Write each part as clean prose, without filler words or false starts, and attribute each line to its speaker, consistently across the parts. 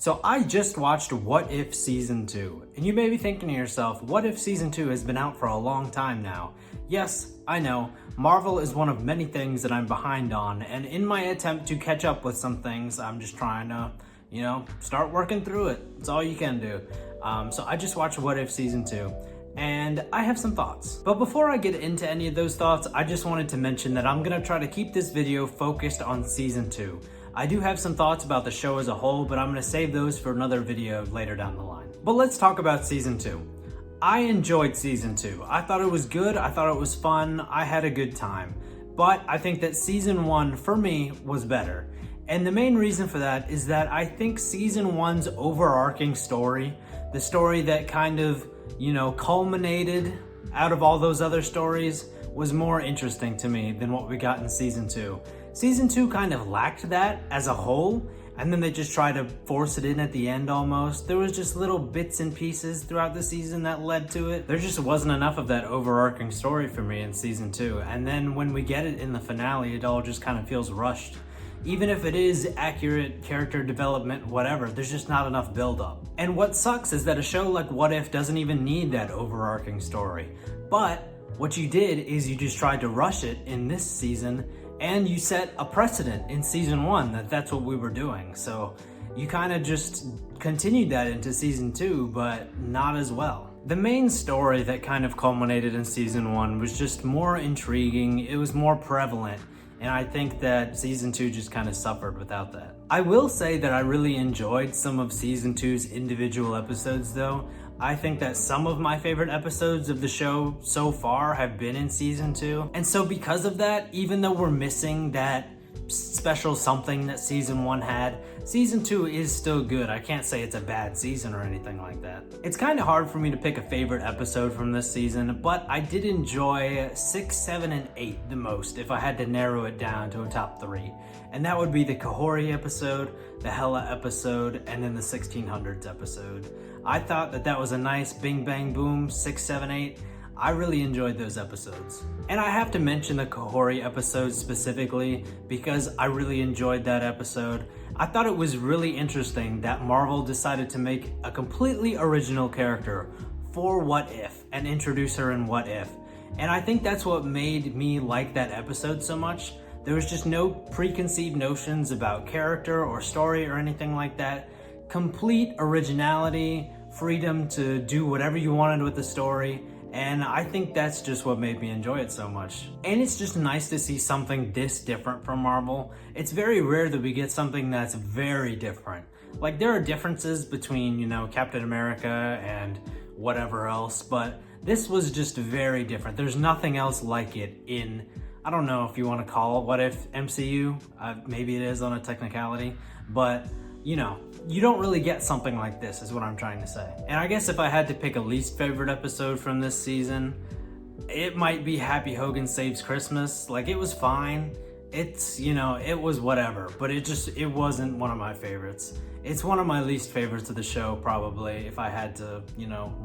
Speaker 1: So I just watched What If Season 2, and you may be thinking to yourself, what if Season 2 has been out for a long time now? Yes, I know, Marvel is one of many things that I'm behind on, and in my attempt to catch up with some things, I'm just trying to, start working through it. It's all you can do. So I just watched What If Season 2, and I have some thoughts. But before I get into any of those thoughts, I just wanted to mention that I'm gonna try to keep this video focused on Season 2. I do have some thoughts about the show as a whole, but I'm gonna save those for another video later down the line. But let's talk about Season 2. I enjoyed Season 2. I thought it was good, I thought it was fun, I had a good time. But I think that Season 1, for me, was better. And the main reason for that is that I think Season 1's overarching story, the story that kind of, culminated out of all those other stories, was more interesting to me than what we got in Season 2. Season 2 kind of lacked that as a whole, and then they just tried to force it in at the end almost. There was just little bits and pieces throughout the season that led to it. There just wasn't enough of that overarching story for me in Season 2. And then when we get it in the finale, it all just kind of feels rushed. Even if it is accurate character development, whatever, there's just not enough build-up. And what sucks is that a show like What If doesn't even need that overarching story. But what you did is you just tried to rush it in this season, and you set a precedent in Season 1 that's what we were doing. So you kind of just continued that into Season 2, but not as well. The main story that kind of culminated in Season 1 was just more intriguing, it was more prevalent, and I think that Season 2 just kind of suffered without that. I will say that I really enjoyed some of Season 2's individual episodes though. I think that some of my favorite episodes of the show so far have been in Season 2. And so because of that, even though we're missing that special something that Season 1 had, Season 2 is still good. I can't say it's a bad season or anything like that. It's kind of hard for me to pick a favorite episode from this season, but I did enjoy 6, 7, and 8 the most if I had to narrow it down to a top 3. And that would be the Kahori episode, the Hela episode, and then the 1600s episode. I thought that was a nice bing bang boom 6, 7, 8. I really enjoyed those episodes. And I have to mention the Kahori episode specifically because I really enjoyed that episode. I thought it was really interesting that Marvel decided to make a completely original character for What If and introduce her in What If. And I think that's what made me like that episode so much. There was just no preconceived notions about character or story or anything like that. Complete originality, freedom to do whatever you wanted with the story. And I think that's just what made me enjoy it so much. And it's just nice to see something this different from Marvel. It's very rare that we get something that's very different. Like there are differences between, Captain America and whatever else, but this was just very different. There's nothing else like it in, I don't know if you want to call it What If MCU, maybe it is on a technicality, but you don't really get something like this is what I'm trying to say. And I guess if I had to pick a least favorite episode from this season, it might be Happy Hogan Saves Christmas. Like it was fine. It's, it was whatever, but it wasn't one of my favorites. It's one of my least favorites of the show probably if I had to,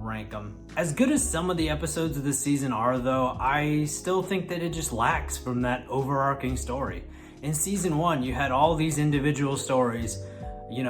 Speaker 1: rank them. As good as some of the episodes of this season are though, I still think that it just lacks from that overarching story. In Season 1, you had all these individual stories.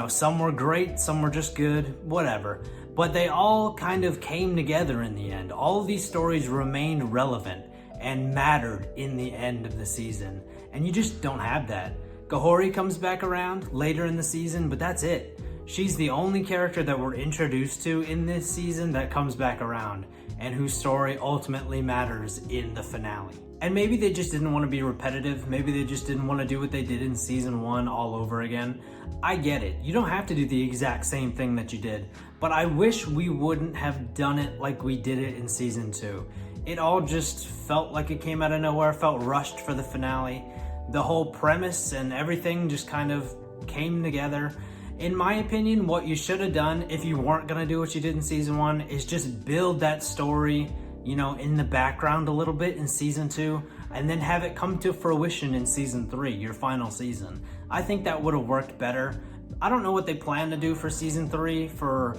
Speaker 1: Some were great, some were just good, whatever. But they all kind of came together in the end. All of these stories remained relevant and mattered in the end of the season. And you just don't have that. Kahori comes back around later in the season, but that's it. She's the only character that we're introduced to in this season that comes back around and whose story ultimately matters in the finale. And maybe they just didn't want to be repetitive. Maybe they just didn't want to do what they did in Season 1 all over again. I get it. You don't have to do the exact same thing that you did, but I wish we wouldn't have done it like we did it in Season 2. It all just felt like it came out of nowhere, felt rushed for the finale. The whole premise and everything just kind of came together. In my opinion, what you should have done if you weren't going to do what you did in Season 1 is just build that story in the background a little bit in Season 2, and then have it come to fruition in Season 3, your final season. I think that would have worked better. I don't know what they plan to do for Season 3 for,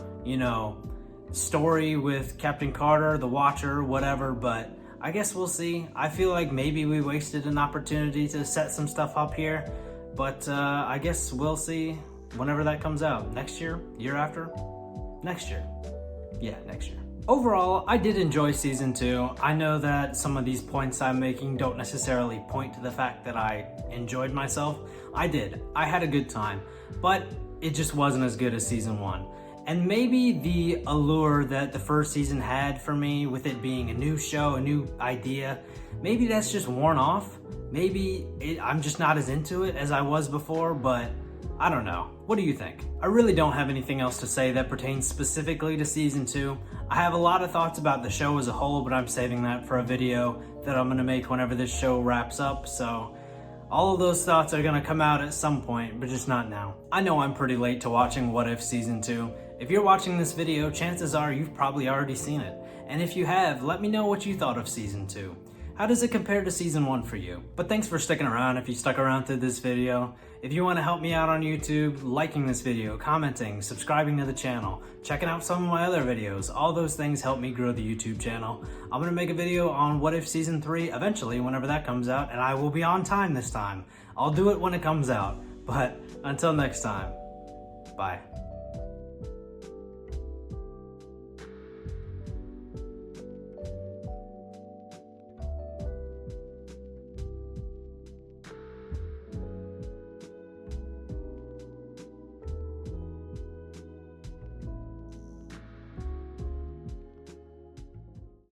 Speaker 1: story with Captain Carter, the Watcher, whatever, but I guess we'll see. I feel like maybe we wasted an opportunity to set some stuff up here, but I guess we'll see. whenever that comes out. Next year? Year after? Next year. Yeah, next year. Overall, I did enjoy season 2. I know that some of these points I'm making don't necessarily point to the fact that I enjoyed myself. I did. I had a good time, but it just wasn't as good as season 1. And maybe the allure that the first season had for me, with it being a new show, a new idea, maybe that's just worn off. Maybe I'm just not as into it as I was before, but I don't know. What do you think? I really don't have anything else to say that pertains specifically to season 2. I have a lot of thoughts about the show as a whole, but I'm saving that for a video that I'm gonna make whenever this show wraps up, so all of those thoughts are gonna come out at some point, but just not now. I know I'm pretty late to watching What If Season 2. If you're watching this video, chances are you've probably already seen it. And if you have, let me know what you thought of Season 2. How does it compare to Season 1 for you? But thanks for sticking around if you stuck around through this video. If you want to help me out on YouTube, liking this video, commenting, subscribing to the channel, checking out some of my other videos, all those things help me grow the YouTube channel. I'm going to make a video on What If Season 3 eventually, whenever that comes out, and I will be on time this time. I'll do it when it comes out. But until next time, bye.